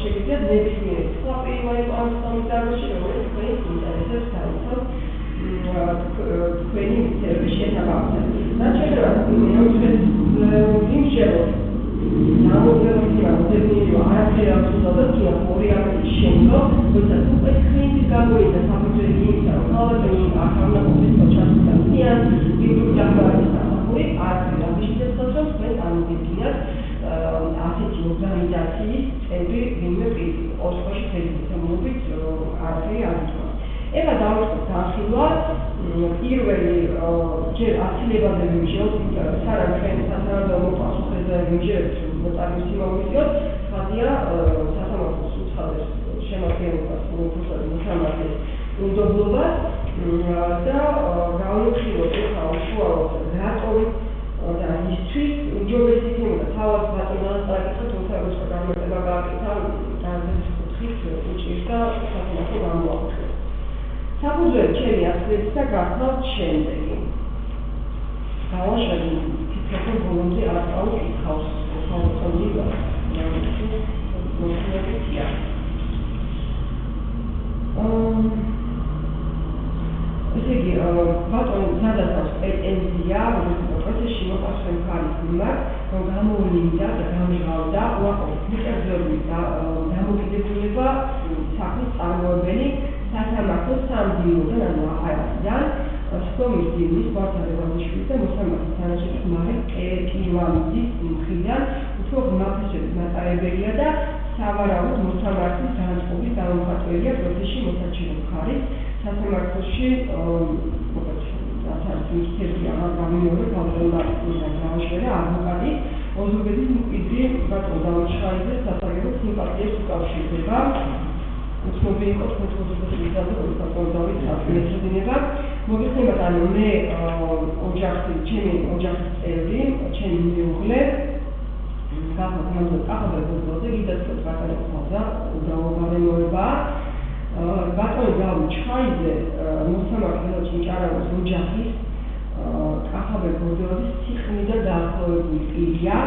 შეგიძლიათ ნებისმიერი სხვა პირველი ამ სამუშაოში, რომელიც თქვენს ინტერესებს დაიცავ თქვენი მისიების შესაბამისად. რაც შეეხება მეოთხეს იმჟელოს გამოდევნა მოდერნიზმი არაფერი არ უწოდა თუნდაც 2 აპრილის შემდგომ, როცა უკვე ხინით გამოიცა საფუძველი იმისა, რომ ქალაქი ახალნაყოფის ჩასწრიან პირველ ჯგუფის საფუძველი არაფერი არ შეცდოს, რომ თქვენ წარმოგიდგინათ ასეთი ორგანიზაციის წევრი ვინმე ოშხოში ფედერაციულობით არაფერი არ უთქვა. ეხლა დავიწყოთ განხილვა პირველი ჯერ აცილებაზე ვიმჟელოთ, იმიტომ რომ სანამ ჩვენ სასამართლო პასუხებზე ვიმჟელოთ, ნოტარის სიმოვიდიოთ, ხაზია სასამართლოს უცხოეს შემადგენლობას უბრალოდ მოსამართლის უნდობლობას და გავიხილოთ ეხლა უშუალოდ რატომ და ისთვის უჯობესი იქნება თავად ბატონს წაკითხოთ, თუმცა როცა განმარტება გააკეთა, განზრახ კუთხით უჭირდა სასამართლო გამოაქვეყნა. საფუძველი ჩემი აზრით და გახლავთ შემდეგი. გავაშვები თითქოს ბოლომდე არ წავიკითხავს ხალხონილა. ესე იგი, ბატონი სადაც პრეტენზია, პროცესში მოყავენ ხარის მიმართ, რომ გამოვლინდა და გამჟღავდა უარყოფით მიკერძოების დამოკიდებულება სახლის წარმოებელი სასამართლოს სამძიმოდან, ანუ აყარიდან, სხდომის ძიმის, ბართა რევაზიშვილის და მოსამართლის თანაშემწე მარიამ კილამიძის მხრიდან უფრო ღმერთის მატარებელია და სავარაუდოდ მოსამართლის განწყობის გამომხატველია პროცესში მოსაჩივრე მხარის სასამართლოში მითითებია გამიმეორე გავლენა გავაშვერა ადვოკატი ოზურგეთის მკვიდრი ბატონ დავითშაიძეს სასაგებო სიმპათიებს უკავშირდება უცნობი იყო თვითონდობლივი საკონდავით საფუძვლინება მოგეხსენებათ ანუ მე ჩემი ოჯახის წევრი ჩემი მეუღლე კახაბერბოზე გიდაცოთ ბატონობა უბრალობარემოება ბატონი დავითშაიძე მოსამართლეში ჭარავის ოჯახის კახაბერბოძეების ციხნიდან დაახლოებული პირია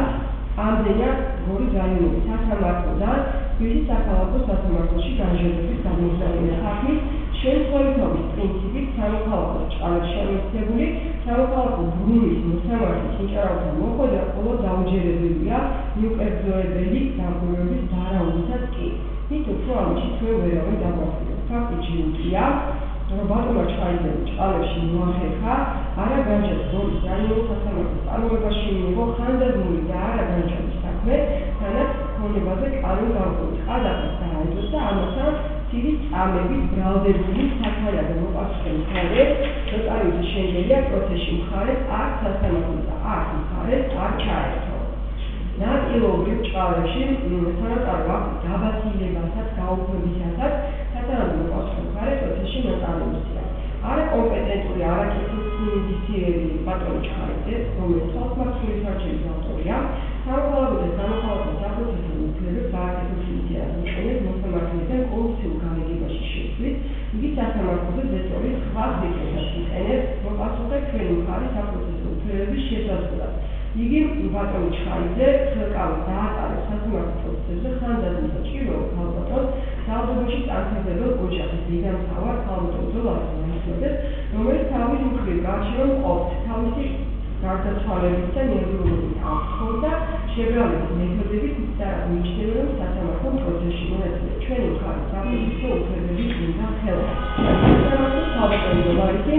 ამდენად გორის რაიონის სასამართლოდან თბილისის საქალაქო სასამართლოში განჯერების გამოგზავნილი ხალხის შემთხვევითობის პრინციპით სამოქალაქო ჭალებს შემოწმებული სამოქალაქო ბრუნვის მოსამართლის ინტერესთან მოხვედრა მხოლოდ დაუჯერებელია მიუკერძოებელი დამკვირვებლების დარაულითაც კი. მით უფრო ამაში ჩვენ ვერავინ დაგვასწრებთ. ფაქტი ჯილდია, რომ ბატონმა ჩაიძენა ჭალებში მოახერხა, არა განჯერს გორის რაიონის სასამართლოს წარმოებაში მიიღო ხანდაზმული და არა განჯერის საქმე, თანაც ქონებაზე კანონმდებლობის ყადაღას დაედო და ამასთან ცივი წამებით ბრალდებული საქმიანობაზე მოპასუხე მხარე, ნოტარიუსის შენგელია პროცესში მხარეს არც სასამართლოს და არც მხარეს არ ჩაერთო. ნაწილობრივ ჭალებში სანოტარო აქტის დაბაცილებასაც გაუქმებისასაც სასამართლოს მოპასუხე მხარე პროცესში ნოტარიუსია. არაკომპეტენტური არაკეთილსინდისიერი ბატონი ჩხაიძე, რომელიც ხალხმარცხული სარჩელის ავტორია, სამოქალაქო და სამოქალაქო საპროცესო უფლებებს გააკეთებისას მიყენებს მოსამართლეთან კორუფციულ განლაგებაში შეცვლით, იგი სასამართლოზე ზეწოლის სხვა ზეწოლას იყენებს მოპასუხე ჩვენი მხარის საპროცესო უფლებების შესაძლებლად. იგი ბატონი ჩხაიძე ხელკავით დაატარებს სასამართლო პროცესებზე ხანდაზმულს და ჭირველ ქალბატონს ძალადობაში წამსახდებელ ოჯახის დედამთავარ ქალბატონ ძოლას რომელიც თავის მხრივ გარჩევა მყოფთ თავისი გარდაცვალებით და ნერვიულობით აღთხოვდა შებრალების მეთოდებით და მიიჩნევა რომ სასამართლო პროცესში მონაწილე ჩვენი მხარის საპროცესო უფლებების უნდა ხელა. სასამართლოს ქალბატონი ძოლარისი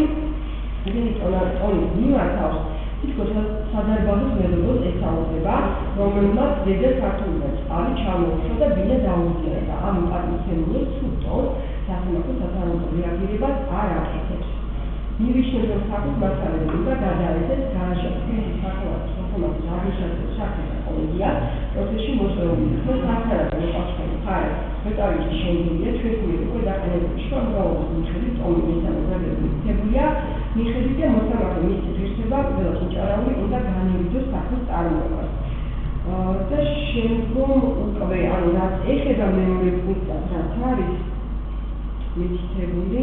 იგი ტონის მიმართავს თითქოს სადარბაზოს მეზობელს ესაუბრება, რომელმაც დედა ქართულიდან წყალი ჩამოუშვა და ბინა დაუზიანა და ამ პატივცემულს სულტონს სასამართლო სასამართლო რეაგირებას არ აკეთებს. მივიჩნევთ რომ საქმის მასალები უნდა გადაეცეს განაჟღავოს თბილისის საქალაქო სასამართლოს ადმინისტრაციული საქმეთა კოლეგიას პროცესში მოსწრებული ხმის სასამართლო მოპასუხე მხარე ნოტარიუსის შენგელია ჩვენი უკვე დაყენებული შუამრავლის მიხედვით ტომი მესამე გრადუაციის მითებულია მიხედვით და მოსამართლე მისი ღირსება ყველა უჭარავი უნდა განივიდეს საქმის წარმოებას. და შემდგომ უკვე ანუ რაც ეხება მეორე პუნქტად რაც არის მითითებული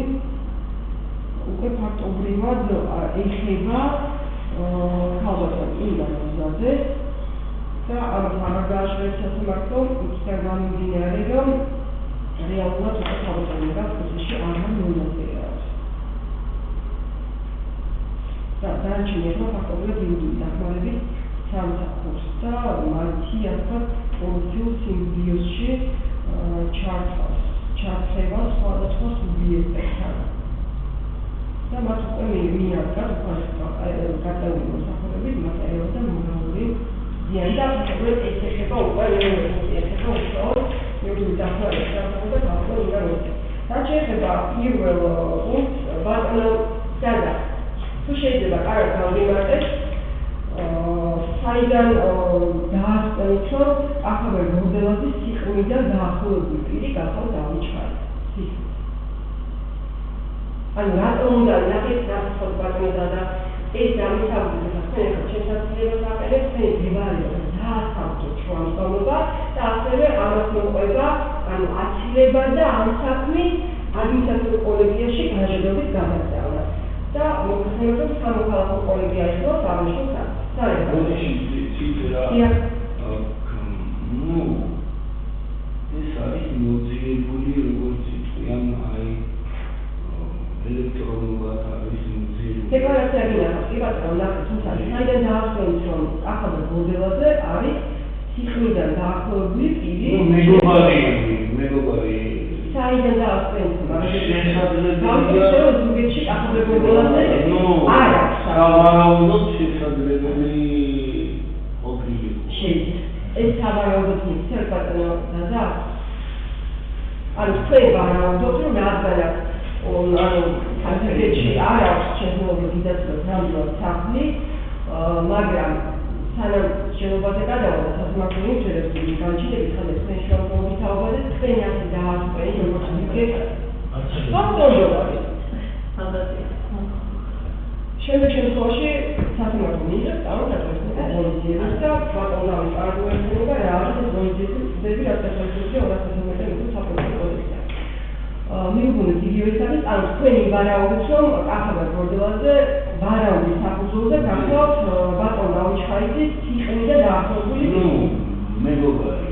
უკვე ფაქტობრივად ეხება ქალბატონ ილგა მოზაძეს და ამ გააშვერეს სასამართლომ იქიდან გამომდინარე, რომ რეალურად უკვე თავისუფლება პროცესში არ მონაწილეობს. დანარჩენებმა ფაქტობრივად იუდული დახმარებით სამსახურს და მათი ასე კორუფციულ სიმბიოზში ჩართება სხვადასხვა სუბიექტებთან. და მათ უკვე მიიღეს გაწეული მოსახურებით მატერიალური და მორალური ზიანი და ფაქტობრივად ეს ეხება უკვე ეხება უშუალოდ იუდული დახმარების და ფაქტობრივად უნაროდეს. რაც შეეხება პირველ პუნქტს ბატონო სადა თუ შეიძლება კარგად გავიმართეთ საიდან დაასწრეთ რომ ახალ მოდელების სიყრმიდან დაახლოებული პირი გახავთ დავიჩხარეთ. ანუ რატომ უნდა ნახეთ გასწორ ბატონო და ეს დამისაუბრეთ თქვენ ახლა შესაძლებლობას აყენებთ თქვენი დებარება დაასწროთ შუამდგომლობა და ასევე ამას მოყვება ანუ აცილება და ამ საქმის ადმინისტრაციულ კოლეგიაში განშედობით გადაგზავნა და მოხსენებთ სამოქალაქო კოლეგია ისოს აღნიშნულ ეს არის მოძიებული როგორც იტყვიან აი ელექტრონულად არის მოძიებული. დეკლარაცია გინახავს კი ბატონო ნახეთ თუმცა საიდან დაასწრეთ რომ ახალ მოდელაზე არის სიყრმიდან დაახლოებული პირი მეგობარი საიდან დაასწრეთ მაგრამ ზუგდიდში ახალ მოდელაზე არ აქვს სავარაუდოდ შესაძლებელი ყოფილიყო. ეს სავარაუდოდ იქცევ ბატონო და ანუ თქვენ ვარაუდობთ რომ რადგანაც ანუ საქართველოში არ აქვს შეძლებული დიდაცლად ნამდვილად სახლი მაგრამ სანამ შენობაზე გადავალ სასამართლო ინტერესული განჩინებით ხალხის თქვენ შემოგვიდეთ თავად თქვენ ასე დაასწრეთ როგორც ვიგეთ ფაქტობრივად შემდეგ შემთხვევაში სასამართლო მინისტრს წამოწევს პოლიციას და ბატონავის არგუმენტება რა არის ეს პოლიციის რაც დასაწყისია 2013 წლის საფრთხის კოდექსი. მიუგუნეთ იგივე საკითხს, ანუ თქვენი ვარაუდით რომ ახალ მოდელაზე ვარაუდის საფუძველზე გახსოვთ ბატონ დავიჩხარიძის სიყრმიდან დაახლოებული მეგობარი.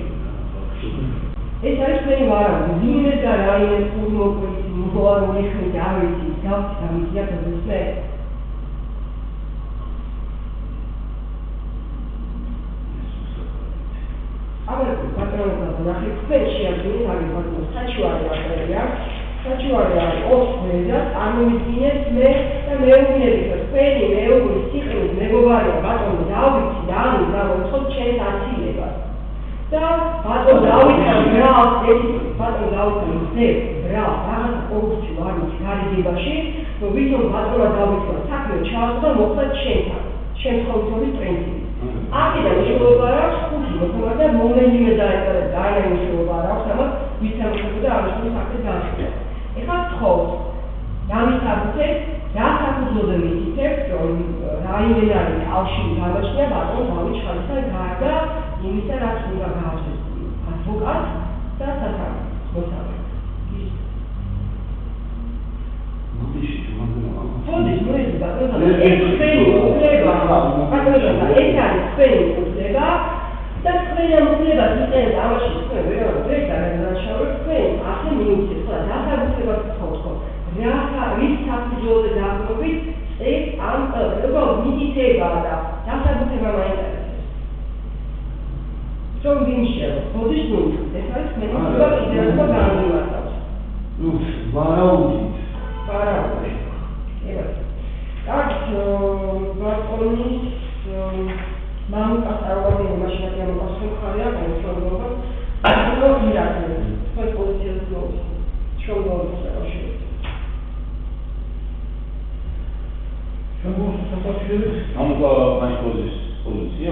ეს არის თქვენი ვარაუდი. ვინმე და რაიმე ფორმულოკლისი მოგოვარული ხმით არ ვიცი, გავცი გამიწია პროცესზე. ნახეთ თქვენ შეადგენთ არის ბატონო საჩუარი მატერია საჩუარი არის 4 და წარმოვიდგინეთ მე და მეუბნებით რომ თქვენი მეუბნის სიყრმის მეგობარია ბატონო დავითი და ამის დავუწყოთ ჩემს აცილებას და ბატონო დავითთან ბრალს ეს ბატონო დავითთან ბრალს რაღაც კორუფცია არის გარიგებაში რომ ვითომ ბატონო დავითმა საქმე ჩააწყო და მოხდა ჩემთან შემთხვევითობის პრინციპი აქედან მნიშვნელობა აქვს ხუთი მოთხოვნა და მომენტივე დააინტერესებს მნიშვნელობა აქვს ამას ვიცემოხებოდა აღნიშნული საქმის განხილვა. ეხლა თხოვთ დამისაუბრეთ რა საფუძველზე მითითებთ რომ რაიმე არის კავშირი გამოჩნდა ბატონ დავიჩხარისთან გარდა იმისა რაც უნდა გააჩნდეს ადვოკატს და სასამართლოს. მოდის ბატონო ეს თქვენი უფლება ბატონო ეს არის თქვენი უფლება და თქვენი უფლება ისეთ ამაში თქვენ ვერ გადაგაშალოთ თქვენ ახლა მინიჭეთ ხოლმე დასაბუთებას თხოვთ რის საფუძველზე დაახლოებით ეს ამ უბრალოდ მითითება და დასაბუთება მაინტერესებს რომ ვიმშევ მოდის ნუ ეს არის თქვენი უფლება კიდევ გამიმართავს ვარაუდით так, ბატონის მამუკას არვადიანი მაშინაკი ამას ხარია, კონტროლობა. ანუ ირაკი, თქვენ პოლიციას გლოვს. შეგოძს რაში. შეგოძს საფაშირის? ამკა მაიკლოზის პოლიცია?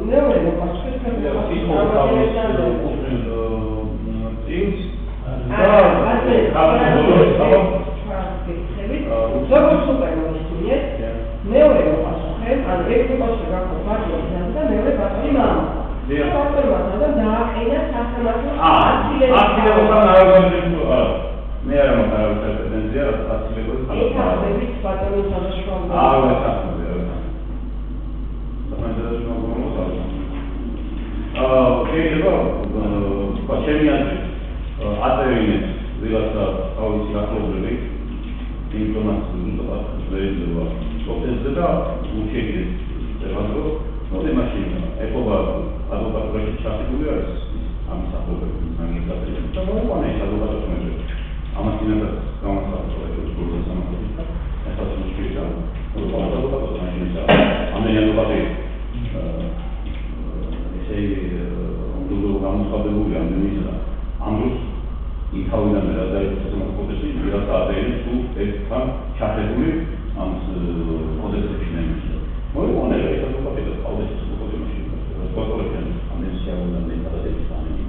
მეორე მოყავს როგორც სუპერმარკეტი, მეორე მოხსენ, ანუ ერთი პასუხი გაქვს ბატონის და მეორე ბატონის მამა. ბატონმა და დააყენა სასამართლო აცილებას. მე არ მომხდარა პრეტენზია აცილებას. ეს არის ბატონის საშუალება. ეს არის. პროცესდება უჩექის წერალო ნუ მაშინ ეხობა ადვოკატურაში ჩასებული არის ამის საფუძვლები მაგისტრატები და მოიყვანა ეს ადვოკატურები ამას ინახავს გამოსახულება სკოლის სამართლით ახლა შემოჭრიდა ადვოკატურა მაშინ ამდენი ადვოკატი ესე უნდა გამოსხდებული ამდენისა ამ დროს იქავიდან რა დაიწყოს ამ პროცესი ვიღაც ადენის თუ ერთთან ჩახედული ამ კოდექსებში ნემისია მოიყვანა ეს ადვოკატი და ყავდეს ეს კოდექსში რასკოტორებთან ამდენი შეავდანდნენ გადადების ანები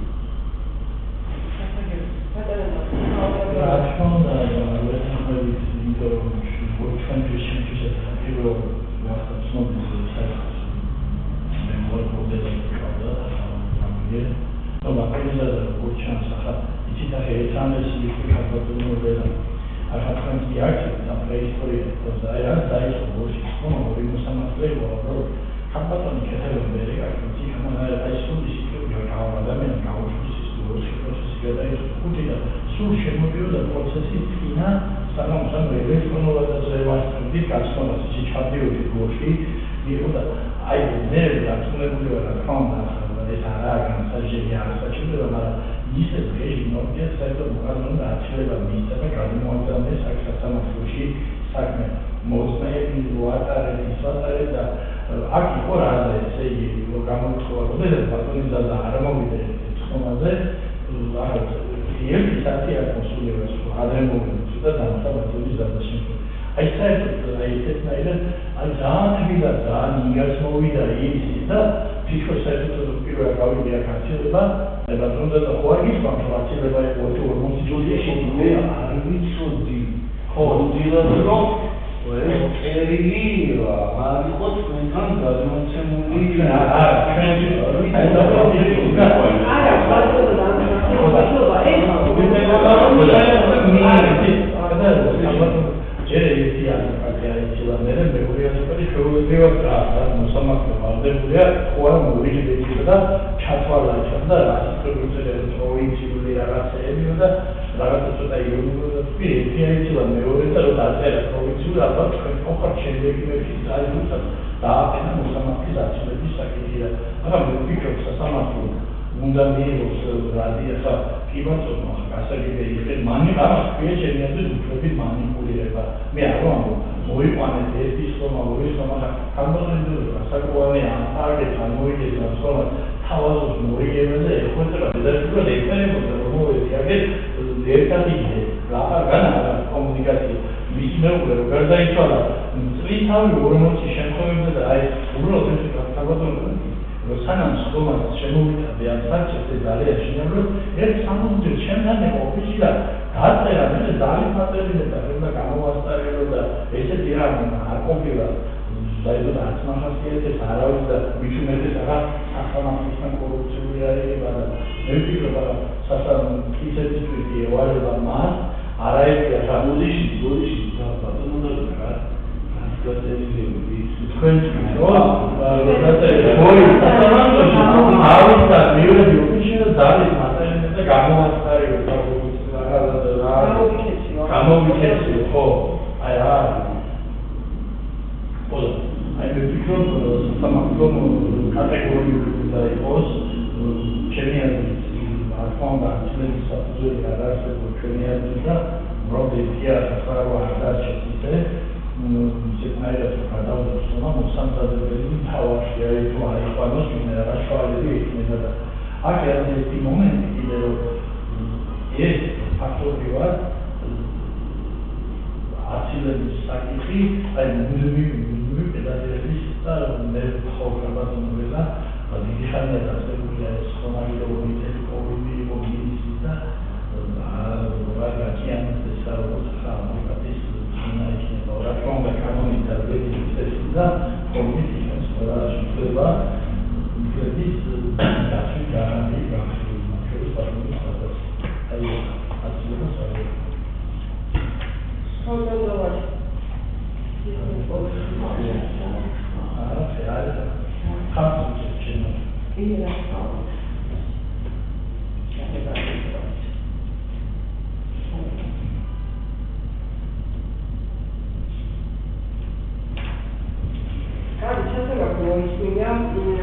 სასამართლო ისმენია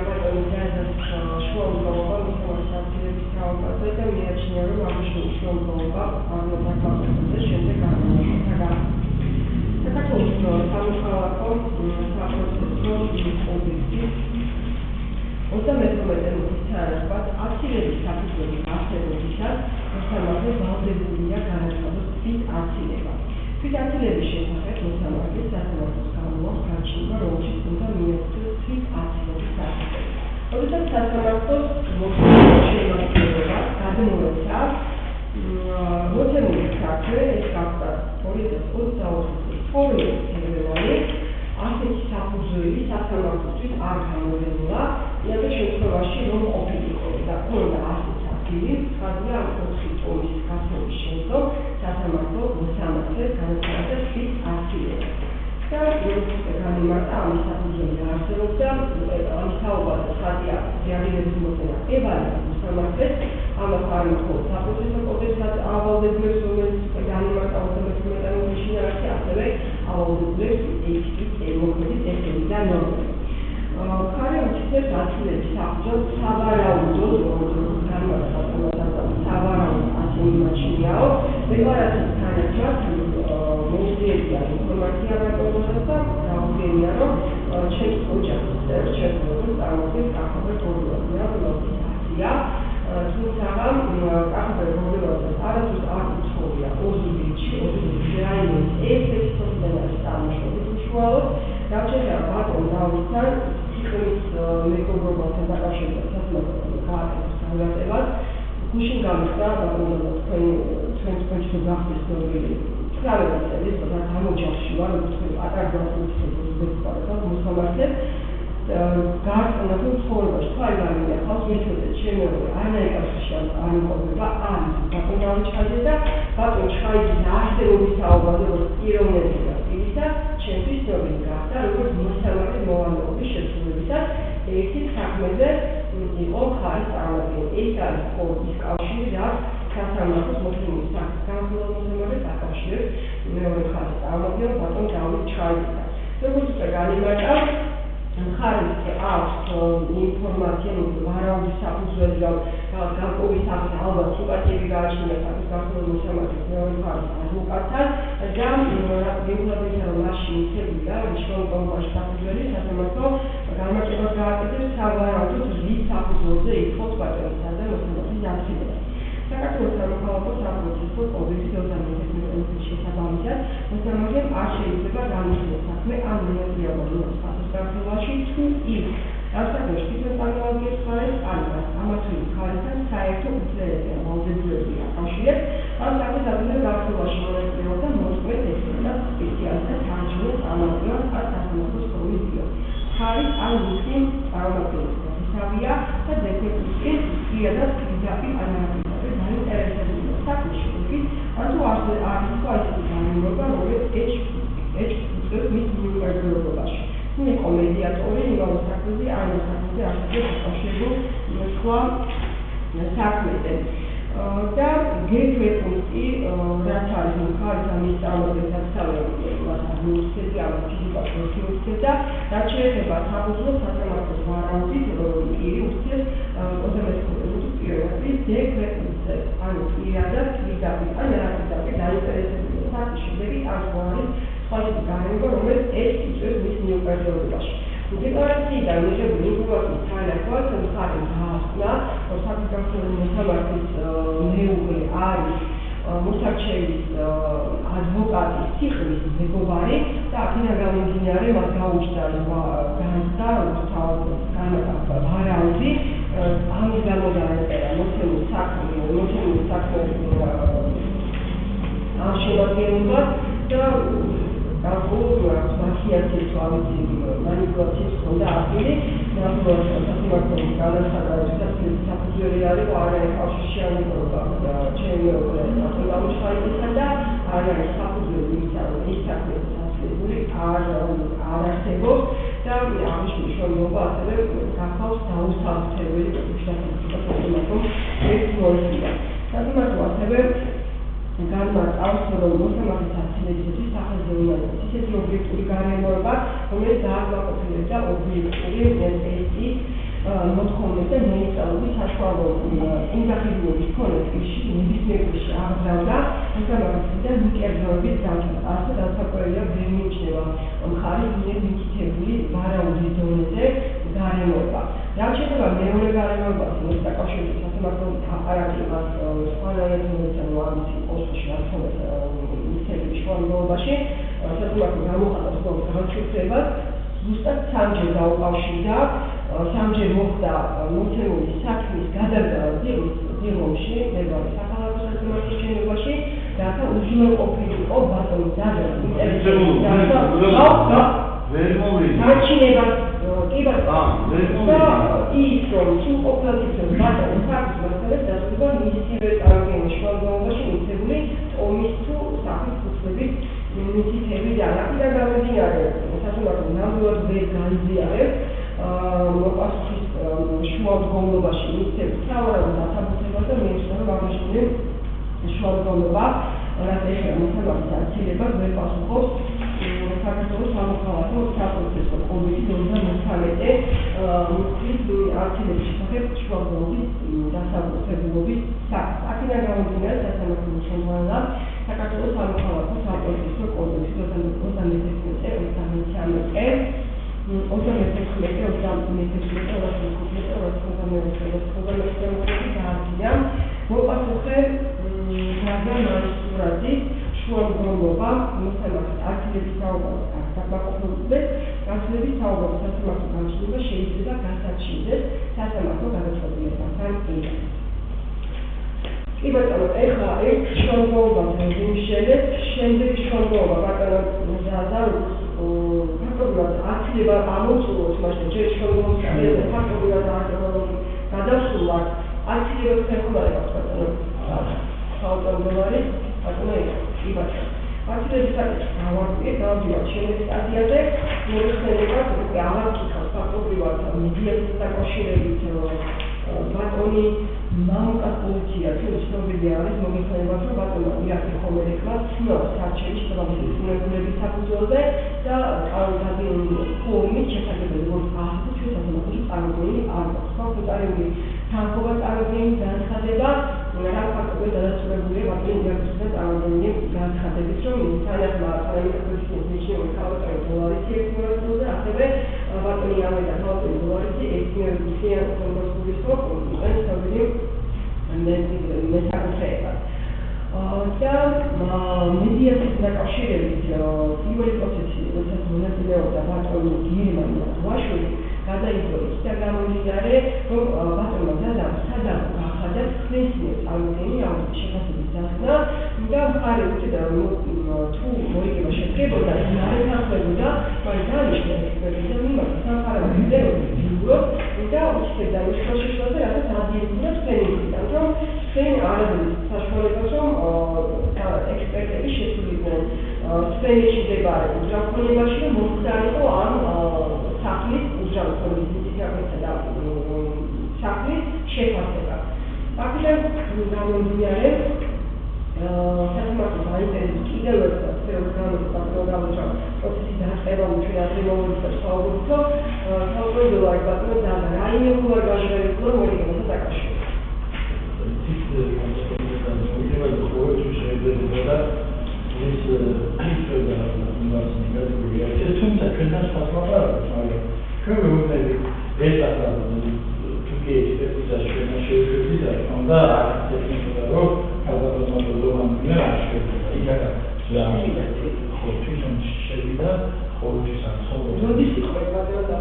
ბატონის შუამდგომობა მოსამართლე აქტივების თაობაზე და მიაჩნია, რომ აღნიშნული შუამდგომობა აღმოსავლეთზე შემდეგ განმეორდა. საქართველოს სამოქალაქო საპროცესო კომისიის 31 წლის თანახმად აცილების საფუძველი არსებობისას მოსამართლე ვალდებულია განაცხადოს თვით აცილება. თვით აცილების შესახებ მოსამართლე სასამართლოს გამოაქვს გაჩნდა, რომელშიც უნდა მიეღწიოს თვით აცილების საფუძველი. როდესაც სასამართლოს შემადგენლობა გადმოეცა მოცემული საქმე ეს გახდა 2024 წლის 2 ფევრვარი, ასეთი საფუძველი სასამართლოსთვის არ გამოვლენა, იმ შემთხვევაში რომ ყოფილიყო და ქონდა ასეთი ადგილი, ხაზია ამ 4 წლის გასვლის შემდგომ სასამართლო მოსამართლეს განაცხადა თვით აცილება. და განიმარტა ამის საფუძველი არსებობდა, ამის თაობაზე ხაზია რეაგირების მოწენა ევალება მოსამართლეს, ამას არ მხოლოდ საპროცესო კოდექსსაც ავალდებულებს, რომელიც განიმარტა 31 წლის შინაარსი, ასევე ავალდებულებს ექის მოქმედის ეთები და ნორმები. ხარი უჩნდებს აცილების საფუძველს სავარაუდოდ სავარაუდოდ ასე იმაჩნიაო, დეკლარაციის თანახმად მოუწიებია ინფორმაცია ბატონობას და გაუგენია, რომ ჩემს ოჯახის წევრს შემდგომში წარმოადგენს კახაბერ გოგოლაძე, თუმცა კახაბერ გოგოლაძეს არასდროს არ უთხოვია ოზურგეთში რაიონის ერთ-ერთი სოფლიდან არის წარმოშობის უშუალოდ, რაც შეეხება ბატონ დავითთან სიყრმის მეგობრობასთან დაკავშირებით სასამართლო გააკეთეს განმარტებას. გუშინ გამიხდა ბატონობა თქვენს კონჩო გახდეს კრავების და გამოჯახში ვარ, თქვენ ატარგავს უცხოებს მოსამართლეს გაარკვევა თუ ცხოვრებაში თვალგანია ხალხს მეთოდეთ შემოერგა არაიკასში არ იმყოფება არის ბატონ დავითჩაძე და ბატონ ჩხაიძის არსებობის თაობაზე როგორც პიროვნების და პირისა ჩემთვის ცნობილი გახდა როგორც მოსამართლე მოვალეობის შესრულებისას ერთი საქმეზე იყო ხარის წარმატება. ეს არის ყოვლის კავშირი რაც სასამართლოს მოქმედის საქმის განხილვის მოსამართლეს აკავშირებს მეორე ხარის წარმატება ბატონ დავით ჩხაიძესთან. როგორც განიმარტა ხარის აქვს ინფორმაცია ვარაუდის საფუძველი რომ გარკვეული სახის ალბათ სიტუაციები გააჩნია საკუთარ განხილვის მოსამართლეს მეორე ხარის ადვოკატთან და გეუბნებიან რომ მაშინ მითებულია რომ შემდგომში საფუძველი სასამართლო განმარტებას გააკეთებს სავარაუდოდ რის საფუძველზე ითხოვს ბატონისა და მოსამართლის აცილებას. საქართველოს სამოქალაქო საპროცესო კოდექსის 31 წლის შესაბამისად მოსამართლემ არ შეიძლება განიხილოს საქმე ან მიეღწევა მოსამართლის განხილვაში თუ ის რასაკვირველს თვითონ წარმოადგენს ხარის კარგას ამათვილი ხარისთან საერთო უძლიერია ვალდებულები აკავშირებს ამ საქმეს ადვილად განხილვაში მონაწილეობა და მოწყვეტ ესწრება სპეციალისტთა თანხმობის წარმატებას ან სასამართლოს კომისიას. ხარის ან მისი წარმომადგენლის შესაბამია და დეფექტი იადად პირდაპირ ანალიზებს დაინტერესებული საქმეში ან თუ არის ისეთი განმარტება რომელიც ეჭვს მის მიუხედავობაში იყო მედიატორი იმავე საქმეზე ან საქმეზე არსებობს დაკავშირებულ სხვა საქმეზე და გეთვე პუნქტი რაც არის ხარის ამის წარმატებას თავიანთი ადმინისტრაცია ან ფიზიკა პროცესები და რაც შეეხება საფუძვლოს სასამართლოს ვარაუდით პირი უსწრებს 31 პიროვნების დექრეტზე ანუ პირადად პირდაპირ ან არაპირდაპირ დაინტერესებული საქმის შედეგი ან სხვა განმარტება რომელიც ეს იწვევს მის მიუხედავობაში. დეკლარაციიდან მიღებული ინფორმაციის თანახმად ხარი გაახსნა რომ საქართველოს მოსამართლის მეუღლე არის მოსარჩევის ადვოკატის სიხლის მეგობარი და აქედან გამომდინარე მას გაუჩნდა განცდა განმარტება ვარაუდი ამის გამოდან ეწერა მოცემული საქმე ამ შემადგენლობას და გარკვეულ მახიათებს ავიცი მანიპულაციებს ჰქონდა ადგილი ნამდვილად სასამართლოს განაცხადა საფუძველი არის არაერთი კავშირში ანიკრობა ჩემი მეუღლე ბატონ დავით ჩხაიძესთან და არაერთი საფუძველი ის საქმე დასრულებული არ არსებობს და აღნიშნული შრომობა ასევე გახავს დაუსაფრთხებელი შესაძლებლობა ეს მოიწია. სასამართლო ასევე განმარტავს რომ მოსამართლის აცილების სახელზე უნდა იყოს ისეთი ობიექტური გარემოება რომელიც დააკმაყოფილებდა ობიექტური ტესტის მოთხოვნებს და ნეიტრალური საშუალო ინდახედულობის მქონე ტვირში ნებისმიერ ტვირში აღძრავდა მოსამართლეთა მიკერძოების განხილვა. ასე დასაკვირველია ვერ მიიჩნევა მხარის მიერ მითითებული ვარაუდის დონეზე გარემოება. რაც შეეხება მეორე გარემოებას, იმის დაკავშირებით სასამართლო აპარატი მას სხვანაირად მოეწონა ამის პოსტში არცხოვეთ მისცემის შუამდგომობაში სასამართლო გამოხატავს როგორც განჩუქებას ზუსტად სამჯერ დაუკავშირდა სამჯერ მოხდა მოცემული საქმის გადადგმა დიღომში მდებარე სახალხო სასამართლოს შენობაში რათა უზრუნველყოფილიყო ბატონი დადოს ინტერესები გაჩინება კი ბატონო და ის რომ სულ ყოფილად იცნობს ბატონი ფაქტს მასალას დასრულება მისივე წარმოდგენის შუამდგომობაში მიცემული ტომის თუ სახის ფუძვლებით მითითებიდან აქედან გამომდინარე სასამართლო ნამდვილად ვერ განიზიარებს მოპასუხის შუამდგომლობაში მითითების სავარაუდო დათაბუთებას და მიეცნობა რომ აღნიშნული შუამდგომლობა რაც ეხება მოსამართლეს აცილებას ვერ პასუხობს საქართველოს სამოქალაქო საპროცესო კოდექსის 53 მუხლის აცილების შესახებ შუამდგომლობის დასაბუთებულობის საქმეს. აქედან გამომდინარე სასამართლო შემოალა საქართველოს სამოქალაქო საპროცესო კოდექსის 33 მოპასუხე მაგალითად შუამდგომლობა მოსამართლეს აცილების საუბარს დაკმაყოფილდეს გაცილების საუბარს სასამართლო განხილვა შეიძლება გასაჩიდეს სასამართლო გადაწყვეტილებასთან ერთად. კი ბატონო, ეხლა ეს შუამდგომლობაზე ვიმშელეთ, შემდეგი შუამდგომლობა ბატონო ზაზარუს ფაქტობრივად აცილება ამოწურვოს, მაშინ ჯერ შუამდგომლობაზე ფაქტობრივად გადასულვართ აცილებას ხერხმარებას ბატონო საავტომობილარი ბატონო კი ბატონო აცილების საკითხი გავარკვიეთ, დავდივართ შემდეგი სტადიაზე მოიხსენებათ უკვე აღარ გითხავს ფაქტობრივად მედიასთან დაკავშირებით ბატონი მამუკას პოლიცია თუ ცნობილი არის მოგეხსენებათ რომ ბატონო ირაკლი ხომერეკმა ცნობს საარჩევნო შეთავაზების საფუძველზე და კანონმდებლობის ფორმით შესაძლებელი როგორც ახლა ჩვენ სასამართლოში წარმოგვიდგენილი არ გვაქვს ფაქტობრივად თანხმობა წარმოგვიდგენილი განცხადება რა ფაქტობრივად დადასტურებულია ბატონი ირაკლის და წარმოგვიდგენილი განცხადებით რომ თანახმა პრემიერministრის ნიშნული ქალბატონი დოლარისი ერთმანეთზე ასევე ბატონი ამე და ქალბატონი დოლარისი ერთმანეთზე კონტროლს ეს თავი მესაკუთრებად და მედიასთან დაკავშირებით პირველი პროცესი როდესაც მონაწილეობდა ბატონი გირმანი ლაშვილი გადაიწყვეტს და გამომდინარე რომ ბატონმა დადამ სადამ გახადა ქრესნიერ წარმოდგენი აუდიტის შეფასების დასკვნა და მხარი უწევდა რომ თუ მოიგება შედგებოდა იმავე თანხმდებოდა მაგრამ დანიშნა ექსპერტიზა მიმართა სამხარებაზე რომ და უჩნდება უშუალოდ რასაც ადიებდა თქვენიდან რომ თქვენ არადარის საშუალებას რომ ექსპერტები შესულიყვნენ თქვენი შედებარე უძრავქონებაში და მოხდარიყო ამ სახლის უძრავქონების მითითებისა და სახლის შეფასება. აქედან გამომდინარე სასამართლოს აინტერესებს კიდევ ერთხელ პროგრამის პროცესის დაწყება ჩვენ ადრე მოვიწყებთ საუბრობთო თავმჯდომარე ბატონო ზანა რაიმე უარ გაჟღერებულა მოიგებასა დაკავშირებით. თუმცა ჩვენთან სასამართლოა ჩვენ ვეუბნები ეს თუკი ექსპერტიზა ჩვენთან შეუშვებიდა უნდა აკცენტებდა რომ საზოგადოებამ იქადა თვითონ შევიდა ხოლმე სახელმწიფო როდის იყო ეს ბატონო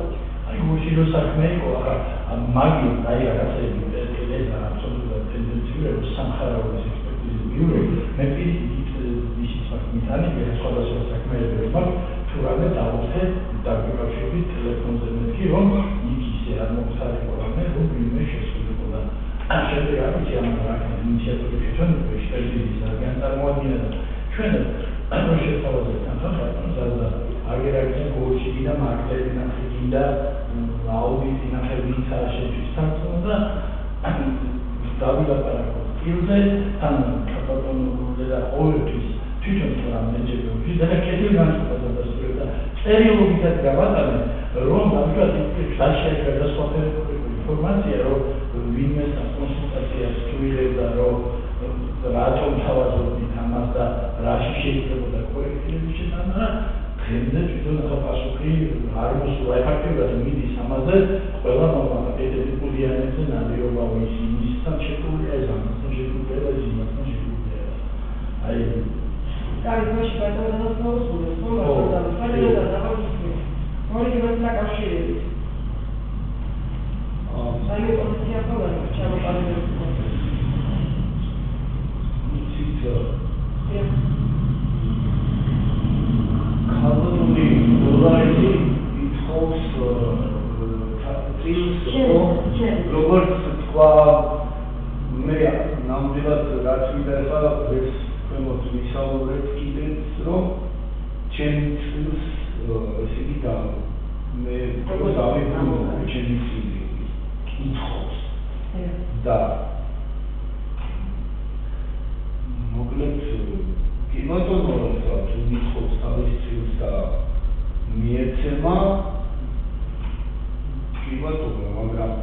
აი გუშინო საქმე იყო ახლა მაგი აი რაღაცები ეს აბსოლუტურად ტენდენციურად სამხარაულის ექსპერტიზის ბიურო მე მისი საქმითანი სხვადასხვა საქმეებმა თუ რამე დავუხდე დაკავშირებით ტელეფონზე მეთქი რომ იქ ისე არ მოგსარიყო რამე რომ ვინმე შესულიყო და შემდეგ არის ამ ინიციატივები ჩვენ ექსპერტიზის რაგან წარმოადგენდა და ჩვენ ამ შეთავაზებთან თანხმობდნენ და აგერაგენ გორჩი და მარკეტინგი ნახებინდა აუდიტი ნახებინდა შეჭისთან და დავილაპარაკო ilde თან ბატონო და ყოველთვის თვითონ რა მეჯერები და კეთილ განსხვავებას და წერილობითად გავატანე, რომ ამიტომ შეიძლება გადასხვაფერებული ინფორმაცია, რომ ვინმე საკონსულტაციას თვლიდა, რომ რატომ თავაზობდით ამას და რაში შეიძლებოდა კორექტირების შეტანა, დღემდე თვითონ ახლა პასუხი არ მოსულა. ფაქტობრივად მიდის ამაზე ყველა პედაგოგიანებზე ნადირობა ისთან შეგვიძლია ეს ამასთან შეგვიძლია ეს იმასთან შეგვიძლია. აი Care faci pe toate las clausules, nu la toate, face de la poziție. Ori că vă la cașire. Ai mi poziția acolo, ce am făcut. Calului dolari ითხოვს წილს როგორც თქვა მე ნამდვილად რაც მინდა ახლა ეს ქვემოთ ვისაუბრეთ კიდეც რომ ჩემი წილს ესე იგი და მე როგორც ავიღო ჩემი წილი ითხოვს და მოკლედ კი ბატონო რა თუ ითხოვს თავის წილს და მიეცემა კი ბატონო მაგრამ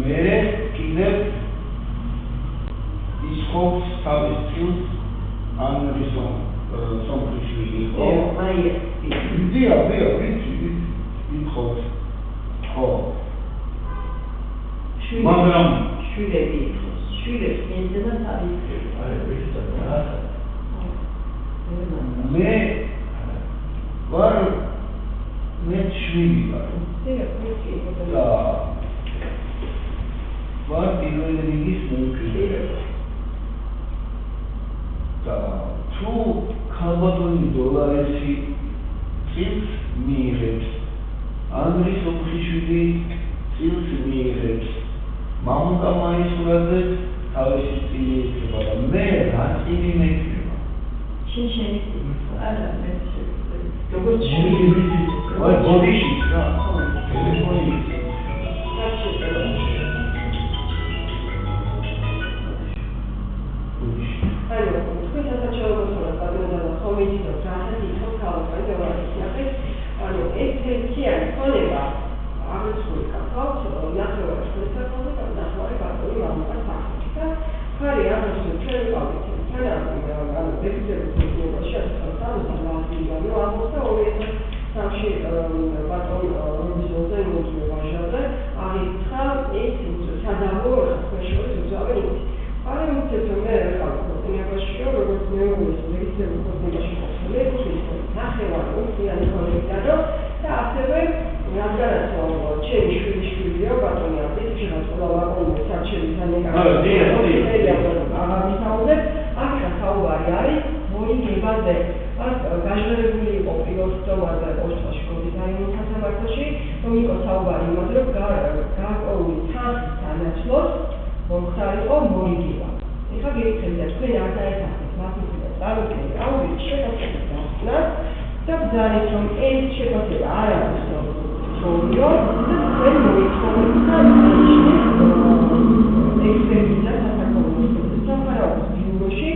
მე კიდევ ითხოვს თავის წილს ანრისონ სომხიშვილი ხო? აი დია ითხოვს ხო მაგრამ შვილები ითხოვს შვილებს მიეცემა თავის წილს აი ვიცი მე ვარ მე შვილი ვარ და ვარ პირველი რიგის მემკვიდრე და თუ ქალბატონი დოლარესი წილს მიიღებს ანრი სომხიშვილი წილს მიიღებს მამუკა მაისურაძე თავისი წილი ეცემა და მე რა წილი მექნება შენ არა მე როგორც აი ბოდიში რა ტელეფონი Allora, questa facciamo solo la della commissione tratta di toccato per la allora, e se si è voleva avere sul capo, la questa cosa per la fuori va una fantastica, fare anche sul cielo, fare anche una decisione di una scelta soltanto la vita, io amo stavo saci baton risolve molto facile, arriva e si sa da ora questo è già venuto. Are un settimere calco, ne faccio როგორც მეუღლის მედიცინურ კონსულტაციებში ლეკუსის ნახევარი უსიანი კონექტარო და ასევე რადგანაც ჩემი შვილი ბატონი არის შეიძლება ყველა ვაგონი საჩელითან აღავისაუბრებ აქა საუბარი არის მორიგებაზე აქ გაჟღერებული იყო პირველ სტომაზე ოსტოში კოდიტაინის სასამართლოში რომ იყო საუბარი იმაზე რომ გარკვეული თანხის თანაცვლოდ მომხდარიყო მორიგება. ეხლა გეცემდა თქვენ არ დაეთანხმეთ მასის და წარმოქმნით აუდიტ შეფასებას და ბრძანეთ რომ ეს შეფასება არ არის სრულად და თქვენ მოიწონეთ ექსპერტიზა სასამართლოს სამხარაოს ბიუროში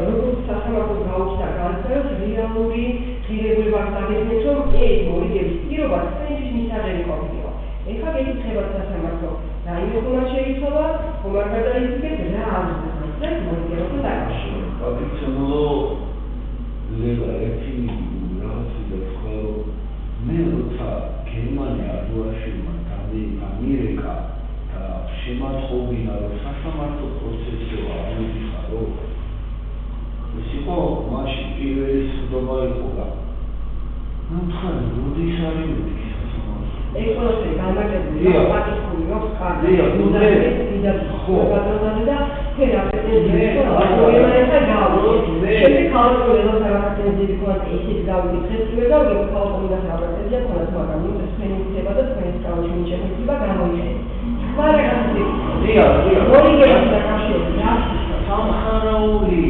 როგორც სასამართლო გაუჩნდა განცხადებას რეალური ღირებულებას დაგეცეთ რომ ეს მორიგების პირობა თქვენთვის მისაღები ყოფილა. ეხლა გეკითხებათ სასამართლო და იმოქმედა შეიცვალა, ხომ არ გადაიწყვეტ რა არის ეს მორიგებასთან დაკავშირებით. Tradiționalul lega eti rahatsız etkiler ne olsa Germania duaşılma tabi Amerika ta şemat hobinaro sasamarto prosesi analizaro. Siko maşi პირველი სუდობა იყო. ნახე, როდი შარიმეთი ეს პროცესი გამარჯვებულია პატიფული რომ ხარდა და ხო გადადა თერაპევტი მოიმართა გავო შემდეგ ქალბატონი თერაპევტი ქონდა ისიც გავიქცეთ და ვიღო ქალბატონი თერაპევტია ქონდა მაგრამ ის თქვენი ხდება და თქვენი სწავლის მიჩნდება გამოიხეთ მაგრამ მორიგების დაკავშირებით რა სამხარაული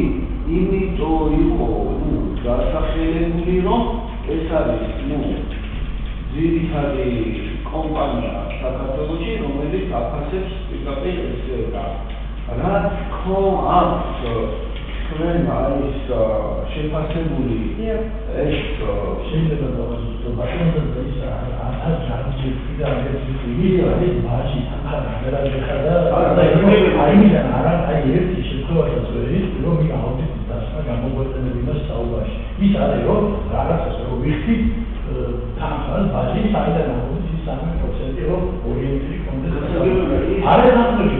იმიტომ იყო დასახელებული რომ ეს არის ძირითადი კომპანია საქართველოში, რომელიც აფასებს პირდაპირ ეს და რაც ხო აქვს თქვენ არის შეფასებული ეს შეიძლება დავაზუსტო ბატონო ის არაჯერა არის ბაჟი აი ერთი შემთხვევაშიც ვერის რომ იქ აუდიტის დასმა გამოგვეწელებინა საუბარში ის არის რომ რაღაცას რომ ვიხდით თანხმად ბაჟი საიდან აუდიტის 3% რომ ორიენტირი კონდეს არის ნამდვილი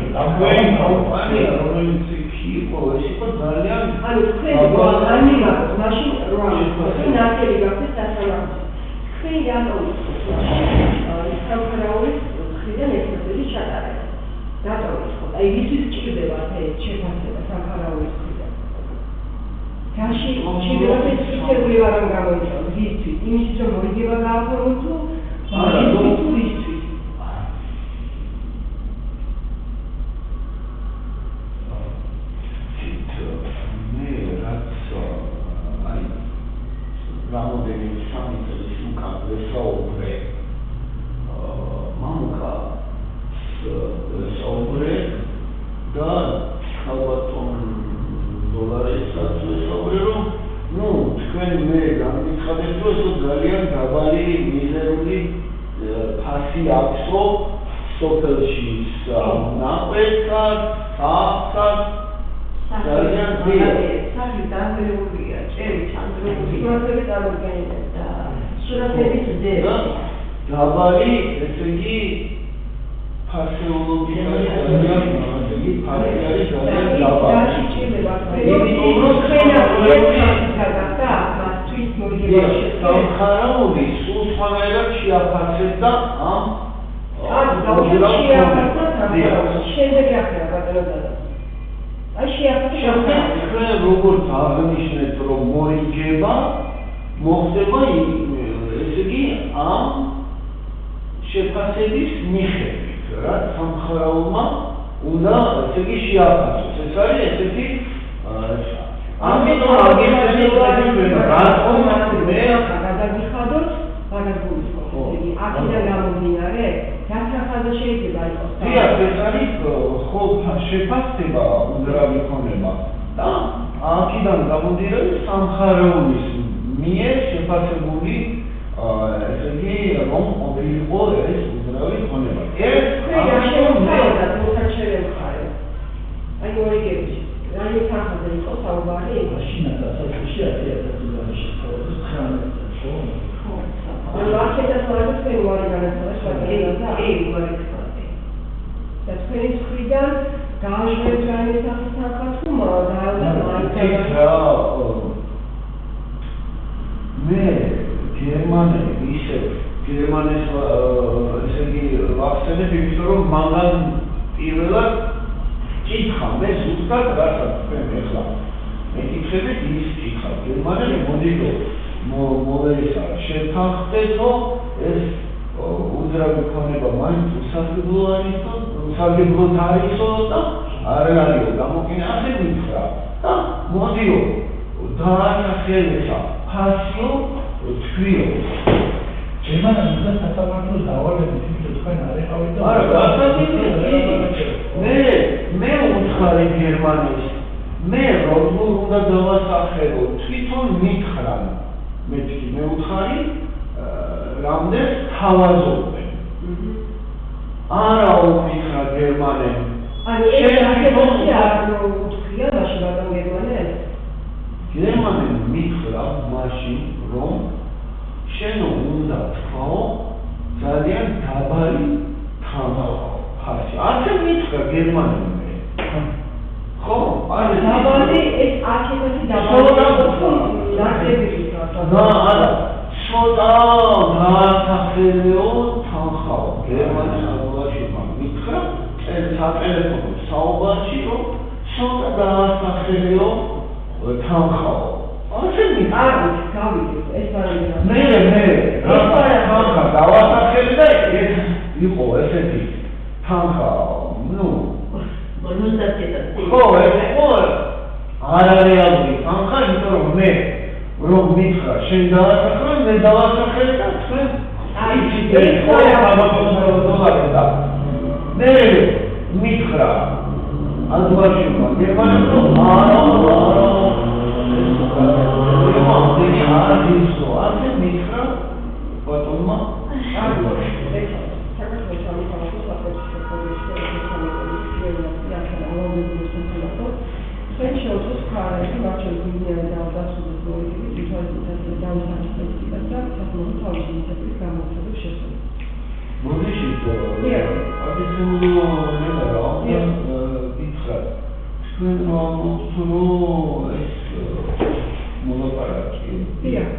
რომელიც იყო ეს იყო ძალიან ანუ თქვენანი გაქვთ მაშინ რა თქვენ ნაკელი გაქვთ სასამართლო თქვენ რატომ სამხარაულის მხრიდან ერთმანეთის ჩატარება რატომ იყო აი ვისთვის ჭირდება ეს შეფასება სამხარაულის მხრიდან რაში ჭირდება ეს სიტყვები ვარამ გამოიწვევს ვისთვის იმისთვის რომ მორიგება გააფორმოთ თუ ტურისტთვის რამოდენი სამი წლის უკან საუბრე მამუკა საუბრე და ალბათ დოლარესაც საუბრე რომ ნუ თქვენ მე გამიხადეთ რომ ეს ძალიან დაბალი მიზერული ფასი აქვსო სოფელში ნაყვეთთან ახსად ძალიან ძლიერი სახი დაგრეულია, ჭერი ჩანდრეულია. სურათები წარმოგვიდგენიათ და სურათების ძება. დაბალი, ესე იგი ფასეულობის ძალიან მაგარი ფასი არის ძალიან დაბალი. რაში ჭირდება იმიტომ რომ სამხარაული სულ სხვანაირად შეაფასებდა ამ შემდეგი ახლა ბატონო აი შეაფასება თქვენ როგორც აღნიშნეთ რომ მორიგება მოხდება ესე იგი ამ შეფასების მიხედვით რა სამხარაულმა უნდა ესე იგი შეაფასოს ეს არის ესეთი ამიტომ აგენტები რატომ მე გადაგიხადოთ გადაგულისხმოთ იგი აქედან გამომდინარე დასახაზა შეიძლება იყოს დიახ ეს არის ხო შეფასება უნდა იქნება და აქედან გამომდინარე სამხარაულის მიერ შეფასებული ესე იგი რომ ყოფილიყო ეს უძრავი ქონება ეს შეიძლება მოხარშევენ ხარ აი ორიგები რანი თანხაზე იყო საუბარი მაშინაც ასაკში ათიათი შეფასების ხანდა ხო აქედან თორემ თქვენ უარი განაცხადა და და თქვენი მხრიდან გააჟღერეთ რაიმე სახელმწიფო მე გერმანელი ისე გერმანეს ესე იგი ვახსენებ იმიტომ რომ მაღალ პირველად ჭიქა მე ზუსტად რასაც თქვენ ეხლა მეკითხებით ის ჭიქა გერმანელი მოდიდო მოვეისა შეთანხმდეთო ეს უძრავი ქონება მაინც უსარგებლო არის და უსარგებლოდ არისო და არ არისო გამოგინა ასე მითხრა და მოდიო დაანახელებსა ფასიო თქვიო გერმანიაში და სასამართლოს დავალებით თვითონ თქვენ არ ეყავით და არა მე უცხარი გერმანიის მე როგორ უნდა დავასახელო თვითონ მითხრა მეთქი მე უთხარი რამდენს თავაზობენ არა უმითხრა გერმანელი ანუ ეს აქედანში არ უთხია მაშინ ბატონ გერმანელი გერმანელი მითხრა მაშინ რომ შენ უნდა თქვაო ძალიან დაბალი ფასი არც მითხრა გერმანელი ხო არის დაბალი ეს აქედანში დაბალი არა ცოტა გაასახელებო თანხაო გერმანიის საზღვარგარეთში მითხრა ეს სატელეფონო საუბარში რომ ცოტა გაასახელებო თანხაო ასე მითხრა გავიგეთ ეს არის მე თანხა გავასახელე და ეს იყო ესეთი თანხა ნუ ხო ეს იყო არარეალური თანხა იმიტომ რომ მე რომ მითხრა შენ დავასახელე მე დავასახელე და თქვენ ეს $500 და მე მითხრა აზვარში გერმანიაში არა მაგის რო ასე მითხრა ბატონმა საქართველოს სამთავრობო საფრთხის ჩვენ შეუძლოს ქარები მარჩეულ მინერალ და დასრულების მოედნით თვითონ დამსახურებას და საკუთარი თავის ინიციატივის გამოცხადების შესახებ. მოდიშით აბიცულო ნებარო მითხრა ჩვენ რომ ეს მოლაპარაკი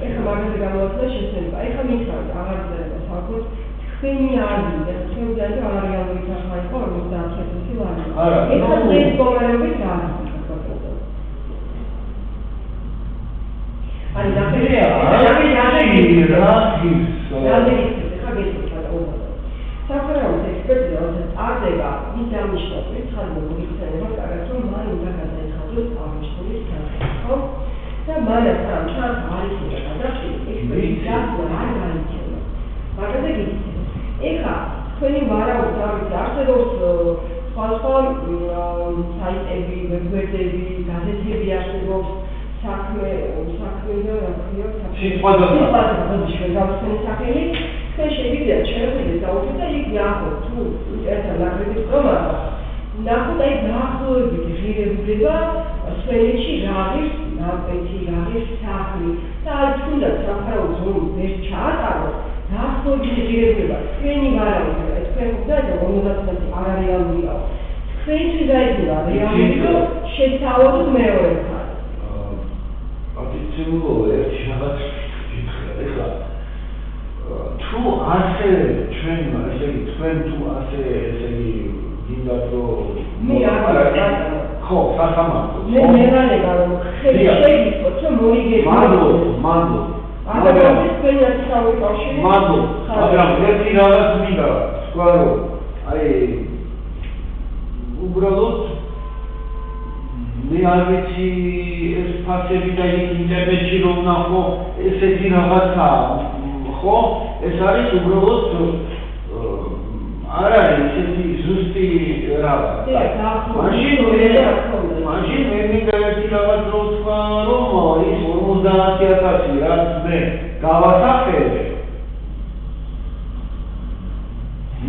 ეხლა მაგაზე გამოაცხადა შესაძლებლობა. ეხლა მითხრა აღარ წერება საკუთარ თქვენი არგუმენტი ჩვენ ძალიან არარეალური თანხა იყო 50,000 ლარი. ეხლა ეს მდგომარეობით რა არის? Ani naferea, საფრთხის ექსპერტი აზრება ის ამიშნებს ხალხურ იქცევას კარგად რომ მან უნდა გადაიხადოს აღნიშნული თანხა, ხო? და მანაც ამ ჩანს არის გადახდი ექსპერტი არ გაიქცევა. მაგაზე გიქცევა. ეხლა თქვენი ვარაუდს დავით არსებობს სხვა საიტები, ვებგვერდები, გაზეთები არსებობს საქმე და რა ქვია საქმე ჩვენ შევიდეთ შეხედეთ და იქ ნახოთ თუ ერთად ნაკრების პრომა ნახოთ აი დაახლოებით ღირებულება სვენეთში რაღაც ნაპეთი რაღაც სახლი და აი თუნდაც საფარავ ზონი ვერ ჩაატაროს დაახლოებით ღირებულება თქვენი ვარაუდი თქვენ ხუდა და 50 არარეალურია თქვენთვის დაიწყება რეალური რომ შეთავაზოთ მეორე აბიცულო ერთი რაღაც ეხლა თუ ასე ჩვენ ესე იგი თქვენ თუ ასე ესე იგი გინდათ რომ მე არ ხო სასამართლო მე მეღალება რომ შეგიძლიათ რომ მოიგებინოთ მადლობ მაგრამ თქვენი ასაური კავშირი მადლობ მაგრამ ერთი რაღაც მინდა თქვა რომ აი უბრალოდ მე არ ვიცი ეს ფაქტები და ინტერნეტში რომ ნახო ესეთი რაღაცა ხო ეს არის უბრალოდ არ არის ესეთი ზუსტი რაღაცა მაშინ მე მინდა ერთი რაღაც რო თქვა რომ ის 50,000 რაც მე გავასახელე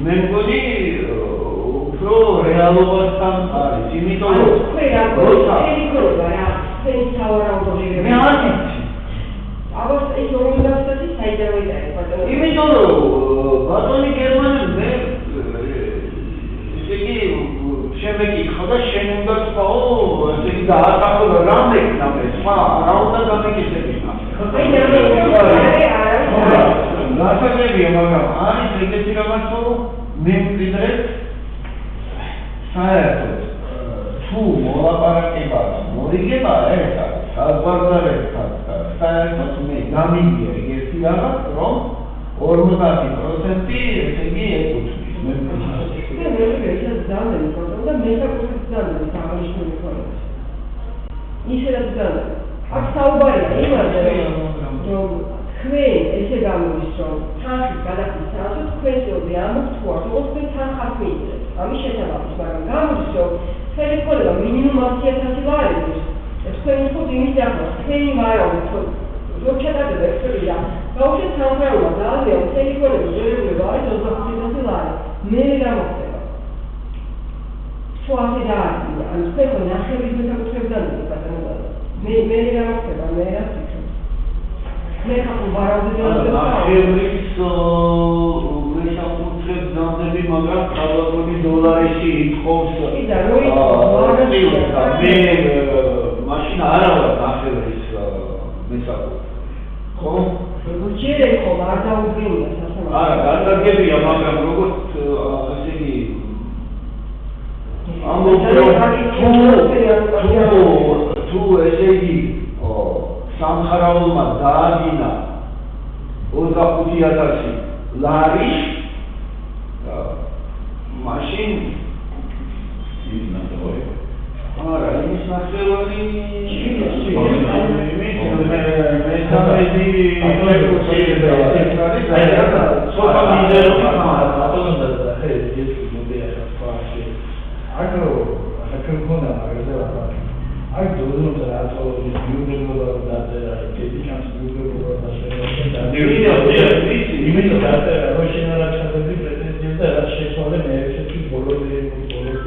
მე მგონი უფრო რეალობასთან არის იმიტომ რომ მე არ ვიცი აბა ეს 50,000 საიდანვე დაიწყო იმიტომ რომ ბატონი გერმანელი მე ესე იგი შემეკითხა და შენ უნდა თქვაო ესე იგი დაასახელა რამე სხვა რა უნდა გამეკითხებინა გასაგებია მაგრამ არის ეგეთი რაღაც რომ მე ვიდრე საერთოდ თუ მოლაპარაკება მორიგება ერთად საზღვარგარეთთან საერთოდ მე გამიგია ერთი რაღაც რომ 50% ესე იგი ეკუთვნის მე ეს ძალიან და მე საკუთრად ძალიან აღნიშნული ქონება ისედაც ძალიან აქ საუბარია იმაზე რომ თქვენ ესე გამოდის რომ თანხის გადახდის საათო თქვენ ზოგი ამბობთ თუ არ თქოს თქვენ თანხას მიიღეთ ამის შესაბამის მაგრამ გამოდის რომ თქვენი ქონება მინიმუმ 10,000 ლარი თქვენი ხუთი იმის დახმარება თქვენი ვარაუდი რომ ჩატარდება ექსპერტიზა გაუშვით სამფეროა ძალიან თქვენი ქონება ძირითადად არის 25,000 ლარი მე გამოხდება თუ ასე დაარჩია ან თქვენ ნახევრის მეთაკუთრებიდან ბატონო მე გამოხდება მე რა ვფიქრობ მე ხომ ვარაუდი ნახევრის მეთაკუთრებდანები მაგრამ ქალბატონი დოლარში ითხოვს მე მაშინ არა ვარ ნახევრის მეთაკუთრე ხო ჯერე ხომ არ დაუბრუნდა სასამართლო არა გადაგებია მაგრამ როგორც ესე იგი თუ ესე იგი სამხარაულმა დაადგინა 25,000 ლარი მაშინ ის ნახევარი არა ის ნახევარი I don't know that I told you that იმიტომ რომ შეიძლება ჩადები პრეტენზიებს და რაც შეცვალე მე ესეთი ბოლოები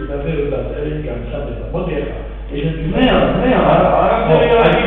და წერილი განსადება. მოდი ახლა ესეთი მე არაფერი არ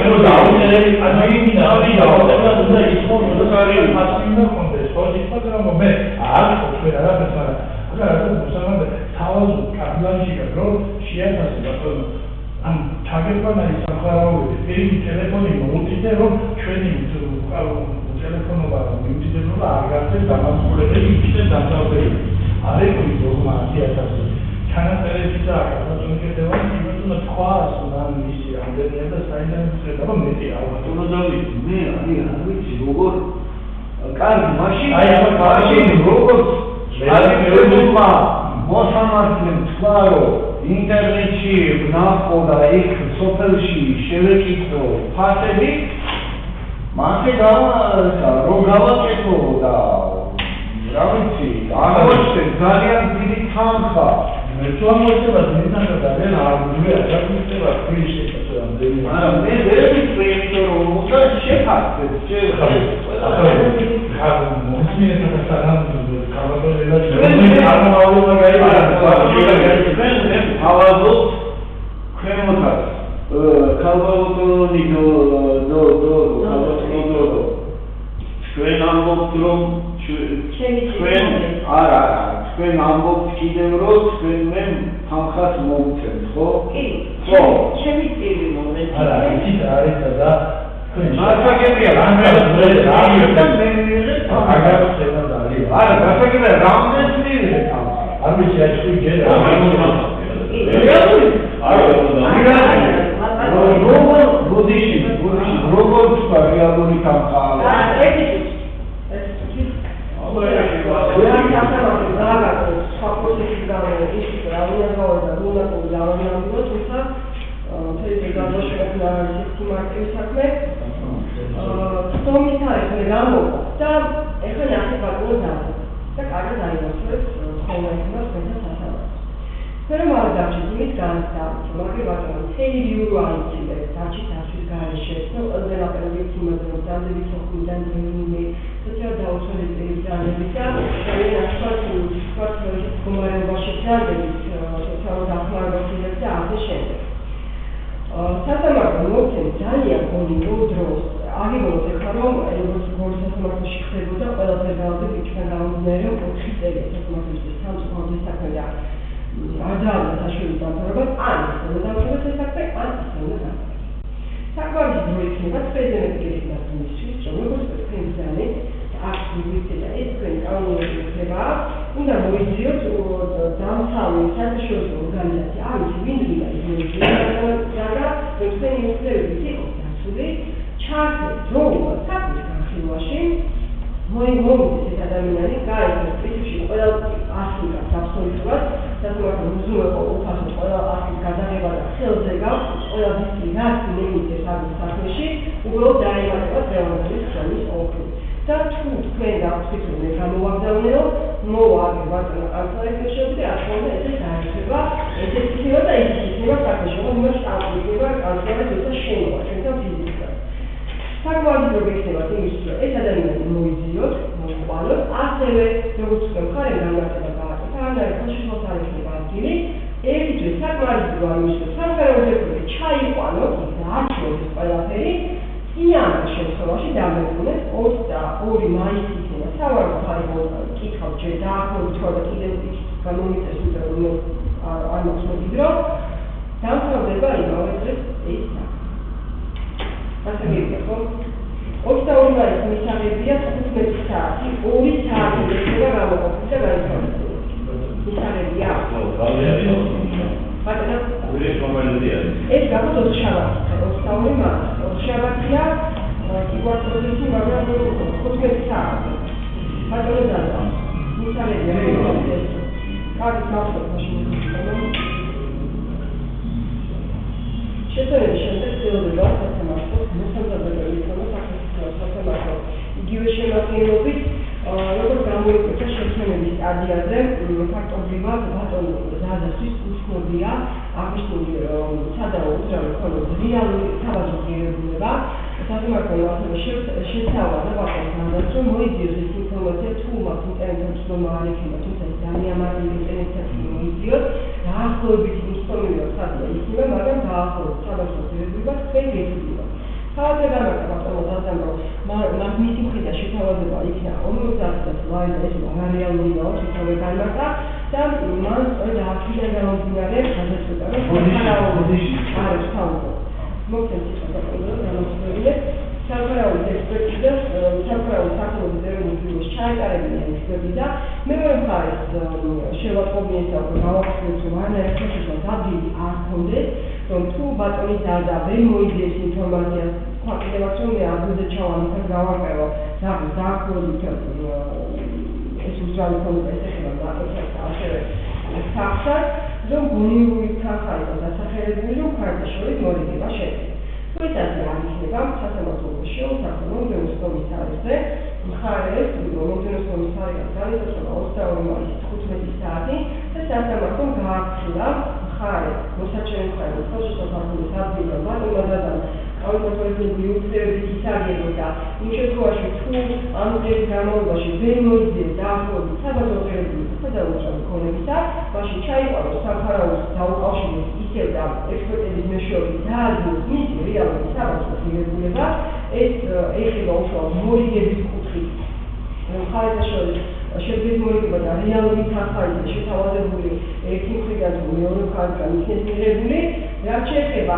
ინტერნეტში ვნახო და იქ სოფელში შევეკითხო ფასები, მაშინ რომ გავაკეთო და რა ვიცი, აღმოჩნდა ძალიან დიდი თანხა. მე თვითონ მინდა ძალიან არგუმენტი აღიქვება ფიში შესაძლებელი. არა, მე ვერ ვიცი რომ მოხდა შეფასეთ, ჩვენ ამბობთ კიდევ რომ ჩვენ მე თანხას მოვუწევთ, ხო? კი. ხო. ჩემი წილი მომენტი. არა, იცით რა არის და გასაგებია სასამართლო ასევე შეთავაზა ბატონს, რომ მოიძიოს ეს ინფორმაცია თუ მაქვს ინტერნეტში ცნობა არ იქნება, თუმცა ძალიან მარტივი ინტერნეტში მოიძიოს, დაახლოებით ინსტიტუციურ სადია იქნება, მაგრამ დაახლოებით საბჭოთა დირექტივა თქვენ გეუბნება. თავზე გამართა ბატონო დადამ, რომ მისი მხრიდან შეთავაზება იქნა 50 ლარი და ეს არარეალური იყო, შეთავაზება გამართა და მან სწორედ აქედან გამომდინარე გადაწყვეტა, რომ არის თავზე. მოკლედ ის ბატონო გამოსვლელი სამხარაულის ექსპერტიზა, სამხარაულის სახელობის ეროვნულ ბიუროში ჩაეტარებინა ექსპერტიზა და მეორე მხარეს შევატყობინეთ და გავახსენეთ, რომ არაერთმოშიშად ადგილი არ ჰქონდეს, რომ თუ ბატონის დადა ვერ მოიძიეს ინფორმაციას, ფაქტებად რომ მე ადგილზე ჩავანახე გავაკერო დაახლოებით ეს უძრავი ქონდა ეს ეხება ბატონს და ასევე სახსად, რომ გონივრული თანხა იყო დასახელებული, რომ ქართაშორის მორიგება შეეძლო. Uitați la Mihneva, სასამართლოს შეუსახო მომდევნოს კომისარზე, მხარეს, მომდევნოს კომისარი განისაზღვრა 22 მაისის 15 საათი და სასამართლომ გააფრთხილა მხარეს, მოსაჩვენე მხარეს, ხელშესაფარების ადგილზე ბატონმა დადამ კავშირებული უფლებების ისარგებოდა იმ შემთხვევაში, თუ ამ წლების განმავლობაში ვერ მოიძიეს დაახლოებით საბაზრო ღირებულების გადაუჭრელი ქონებისა, მაშინ ჩაიყვანოს სამხარაულის დაუკავშირდეს ისევ და ექსპერტების მეშვეობით დაადგინოს მისი რეალური საბაზრო ღირებულება, ეს ეხება უშუალოდ მორიგების კუთხით. მხარეთა შორის შედგეს მორიგება და რეალური თანხაიზე შეთავაზებული ერთი მხრიდან თუ მეორე მხრიდან იქნეს მიღებული, რაც შეეხება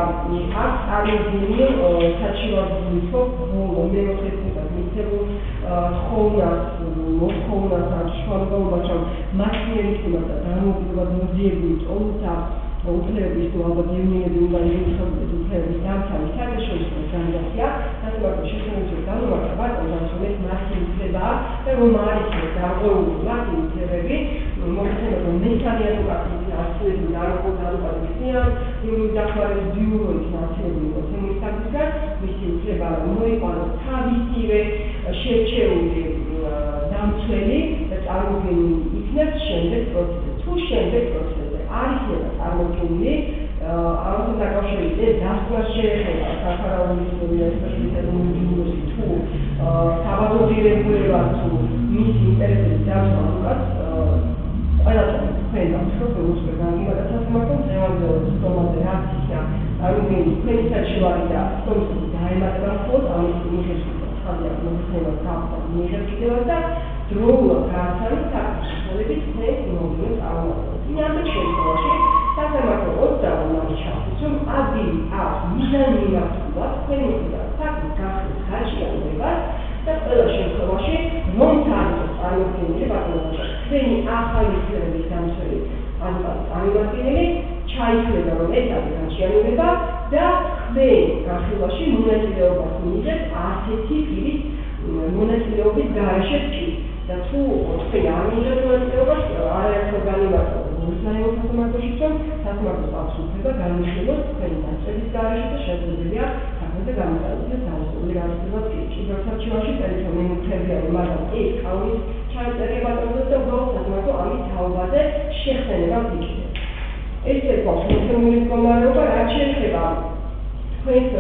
აქ წარმოდგენილ საჩივარგულითო ბოლო მეოთხე წუთად მიცემულ მოთხოვნას ან შუამდგომლობას, რომ მაქსიმალურად და დამოუკიდებლად მოძიებული ტოლთა უფლებების თუ ალბათ იუნიები უნდა იგულისხმობდეს უფლებების დამცავი საერთაშორისო ორგანიზაცია, სასამართლო შესაბამისად განუართლა ბატონს, რომ ეს მათი უფლებაა და რომ არ იქნეს დარღვეული მათი უფლებები, მოგეხსენებათ, რომ მესამე ადვოკატის არსებობიდან არ იყო დარღვევებიდან, იმ დახმარების ბიუროის არსებობიდან მოცემულისაგან, მისი უფლება მოიყვანოს თავისივე შერჩეული დამცველი და წარმოდგენილი იქნებს შემდეგ პროცესზე. თუ შემდეგ პროცესზე არ იქნება წარმოდგენილი, ამასთან დაკავშირებით ეს დასკვნა შეეხება სამხარაულის ეროვნული თუ საბაზრო ღირებულება თუ მისი ინტერესების დამცველად ყველაფერი თქვენ გამოსხობ უცხო და სასამართლო დღევანდელ სტომაზე რაც იქნა წარმოდგენილი თქვენი საჩივარი და სტომის დაემატება მხოლოდ ამის მიხედვით ხალხი მოგხსენება თავთან მიხედვით და დროულად გააცანოთ საკითხები თქვენ მოგონოს აღმოჩნდა. Inatât შემთხვევაში სასამართლო 22 მაისს ჩასწრებს, რომ ადგილი აქვს მიზანი მიმართულად თქვენისგან საკითხის გახსნის ხარჯიანობას და ყველა შემთხვევაში რომ თავის წარმოდგენილი ბატონობა თქვენი ახალი ცნებების დამცველი წარმომადგენელი ჩაითვლება, რომ ეს არის ხარჯიანობა და თქვენ განხილვაში მონაწილეობას მიიღებთ ასეთი პირის მონაწილეობის გარეშე კი და თუ თქვენ არ მიიღებთ მონაწილეობას, არაერთხელ განიმარტო Mulțumesc pentru că სასამართლოს აქვს უფლება განიხილოს თქვენი დასწრების გარეშე და შესაძლებელია საკუთარ განმარტებაზე დაუშვებელ განცხადებას კიდევ საჩივარში ტელეფონი მუქებია, მაგრამ ეს კაუნის ჩაწერება ბატონობს და უბრალოდ სასამართლო ამის თაობაზე შეხსენებას იკეთებს. ეს ეკვავს მოცემული მდგომარეობა, რაც შეეხება თქვენს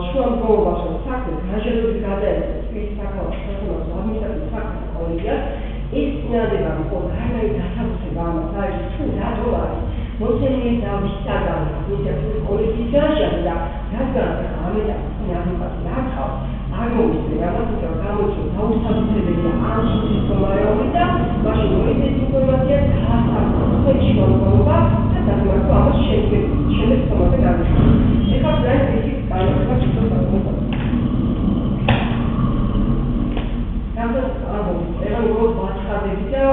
შუამდგომლობაში საქმეს განშედობის გადაეცეს პირის საქალაქო სასამართლო ადმინისტრაციის საქმეთა კოლეგიას ეს წინადადება მხოლოდ არაერთი დასაბუთება ამას არის თუ რატო არის მოცემული დავის საგანი ადმინისტრაციის კოლეგიის განშადი და რადგან ამეტად წინადადებას არ ხავს არ მომისწრე ამას უფრო გამოჩნდა დაუსაბუთებელია ამ შუის მდგომარეობით და მაშინ მოიძიეს ინფორმაცია დაასაბუთოს თქვენი შუამდგომლობა და სასამართლო ამას შემდეგ თომაზე განიხილავს. ეხლა დღეს ისიც განიხილება თვითონ საკუთარ Era un gol bața de vida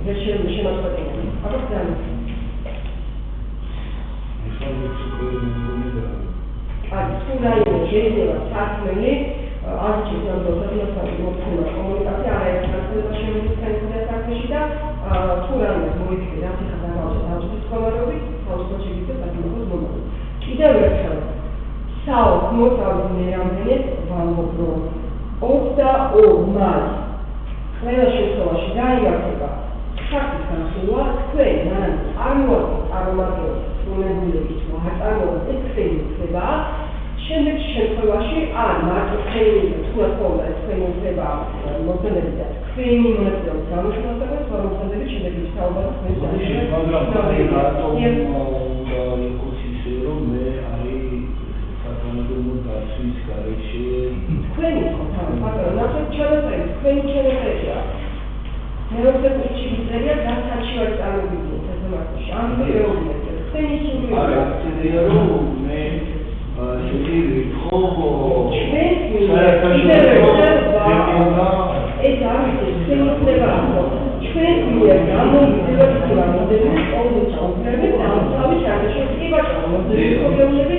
de ce m-a spus. Apa plan. Scuza ce era satmele, altceva ce am dosat la satmele, comunicația are transferul și nu se putea face și da, scuza nu voi fi da să cadă la ce să colaborezi sau să ce vită pentru că nu mă. Ideea este sau nu sau ne am venit v-am propus. 22 მაისს ყველა შემთხვევაში გაიმართება ფაქტის განხილვა თქვენ მანამდე წარმოადგენს წარმომადგენლის სრულებულების თუ არ წარმოადგენს ეს თქვენი უფლებაა შემდეგ შემთხვევაში საქართველოში ან მარტო თქვენი თუ თქონდა თქვენი უწება მოძებნები და თქვენი მონაწილეობის გამოხატებას ფორმულირებით შედეგის საუბარს მაგრამ იყოს ისე რომ მე არის საკანონმდებლო დაცვის გარეშე თქვენი ბატონო ნახეთ ჩანაწერი თქვენი ჩანაწერია მეორე კუჩი ვიწერია და საჩივარ წარმოგიდგენთ სასამართლოში ამიტომ ეუბნებთ თქვენი სული არა ცედია რომ მე შეიძლება ხო ეს არის თქვენი ხდება ჩვენ მიერ გამოვიდება თქვენ მოდელს ყოველთვის კონკრეტულად დამთავრების შედეგი კი ბატონო მოდელის პრობლემები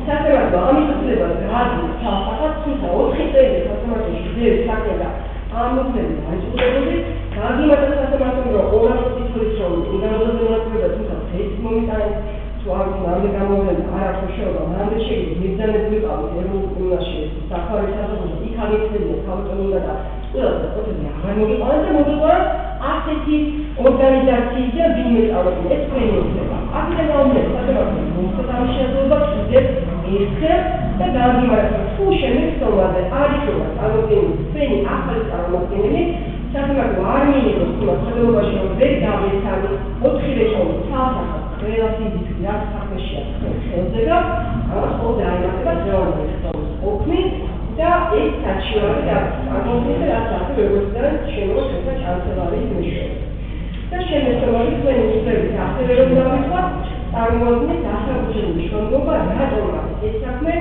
სასამართლო ამის უცლებაზე არის საფახად თუმცა 4 წელი სასამართლოში ძიების საქმე და ამოწმები დაიწყებოდი გაგიმატა სასამართლომ რომ 200 წლის რომ ინგანოდანობა თუმცა ეს მომენტი თუ არის ნამდვილ გამოვლენა არ აქვს შეობა მანამდე შეიძლება მიზანები ვიყავით ეროვნულ კულტურაში საფარის საზოგადო იქ აღიქმებია თავმოყრილია და ყველაზე პროცესი აღარ მოგიყვანა და მოგიყვანა ასეთი ორგანიზაციის და ვინმე წავედი ეს თქვენი უცება აქედან გამომდინარე სასამართლო მომხდარი შეძლება კიდევ ერთხელ და გაგიმატა თუ შემეცდომაზე არის რომ წარმოგვიდგენთ თქვენი ახალი წარმომადგენელი სასამართლო არ მიიღოს თუმცა ხელობაში რომ ვერ დავეცანი 4 რეჟიმი საათახად რელაციების რაც საფეშია ხელდება ამას ყოველდღე აიმართება ძრავების ოქმი და ეს საჩივარი და აღმოჩნდა რაც ასე როგორც და შემოვა შეთა ჩანცელარის მეშვეობით და შემეცდომები თქვენი უცდებით ასევე რომ დავიწყოთ წარმოადგენთ დასაბუთებული შრომობა რატომ არის ეს საქმე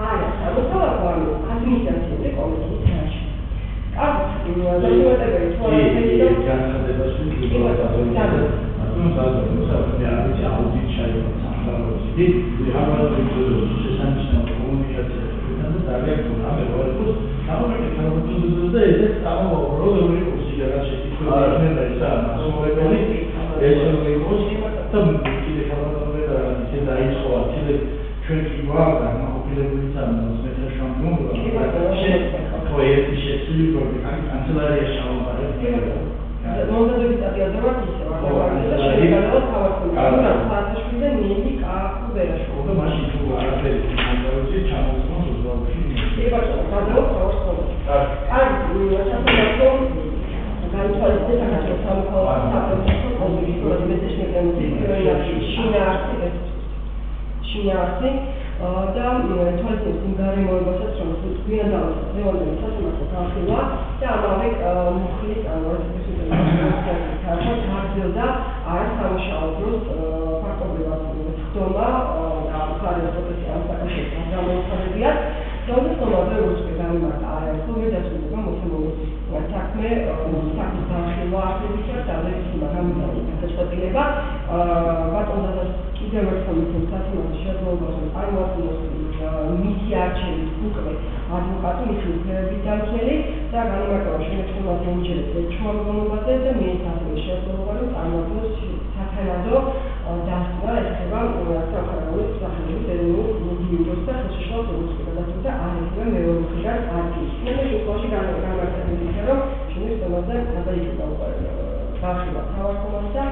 არა სამოქალაქო ანუ ადმინისტრაციული კომიტეტის ხელში კარგი დამოუკიდებელი თუ არა განხადებას audit შეიძლება სამხაროები ვიღებათვის შესანიშნავი კომუნიკაცია და დაგეგმვა ამეროებს ამერიკაში და ეს სამობროლოური კურსია რაც შეკითხება ისა მასობებელი ეს როგორც და კიდე ხალხები და ისე დაიწყო აქედე ჩვენ კი ვარ და მოხდებული სამოს მეტაშამბლო პროექტი შესრულებული კანცელარია შავმარები მონდების სტატიაზებად ისე ვარ და შეიძლება თავარქონდა საათაშვილიდან მიიღი კუბერაშვილ და მაშინ თუ არაფერი ამბავში ჩამოვწმოს უზრაუში ებაჭო თავარქონდა კარგი სასამართლო განვითარების საქართველოს სამოქალაქო საფრთხის კომისიის მეტეშინგენების შინაარსი და თვალის მიმდინარეობასაც რომ გვიან დავიწყოთ ლევანდოვის სასამართლო განხილვა და ამავე მხრივ გაგრძელდა არასამუშაო დროს ფაქტობრივად ხდომა და მხარის პროცესი ამ საკითხთან გამოიხატებიათ რომელსაც როგორც გამიმართა არაერთხელ ვერ დაწესებულა მოცემული საქმე საქმის განხილვა ახლებისა და ლექსმა გამიმართა გადაწყვეტილება ბატონს კიდევ ერთხელ სასამართლოს შეძლებას წარმოადგენს მისი არჩევის უკვე ადვოკატი მისი უფლებებით დამცველი და განიმარტება შემოქმედებაზე ინჟინერთა ჩვეულებაზე და მეცადინე შეძლება რომ წარმოადგენს სათანადო დასკვნა ეხება სამხაროების სახელმწიფო ეროვნულ ბიუროს და ხელშეშლად უწყებადასვლა და არ ეხება მეორე მხრიდან არქივს. მე შეკოში განმარტებია რომ შემოქმედებაზე გადაიქცა უკვე განხილვა თავარქონას და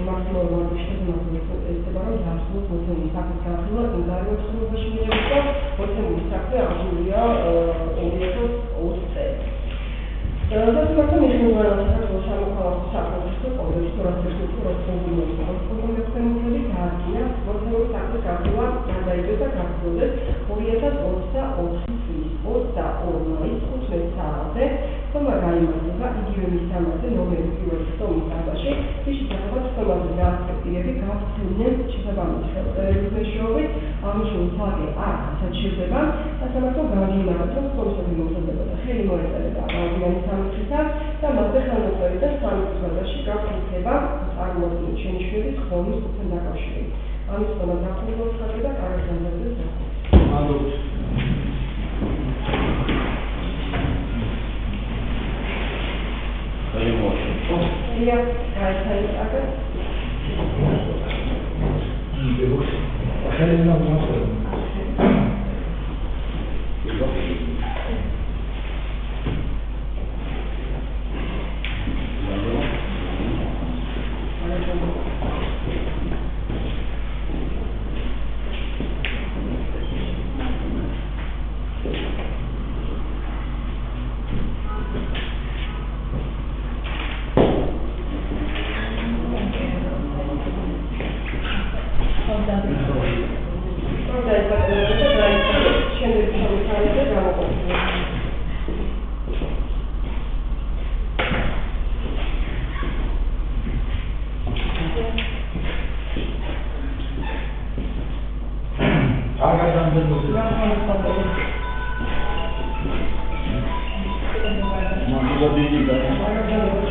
მაქსიმალურად შეგვიძლია ეხება რომ დასრულოს მოცემული საქმის განხილვა უნგარეთის ხმობაში მიიღოს და მოცემული საქმე აღჭურვია 2020 წელს. Засматриваем международную структуру самоуправления сотрудничества, полностью структуру коммуникации, партия, вот так вот как была, когда идет как будет, уезжает от онлайн, скучной сады, помогаем этого, идею самого номер первого стола задачи, пишет работу команды для перспективы, как сильным часовым размещёвывать, а лучше утаги, сочетывать, а сама то говорим, а то сколько мы можем сделать, хрень может это, და მასზე ხელმოწერა და სამწუხაროში გაფრთხილება წარმოადგენს შენიშვნების ხომის ყოფნა დაკავშირებით. ამის თქმა დაფუძნებას ხდება კარგანზების მადლობთ. Ja, Geistheit, მოგოდი და მაგალითად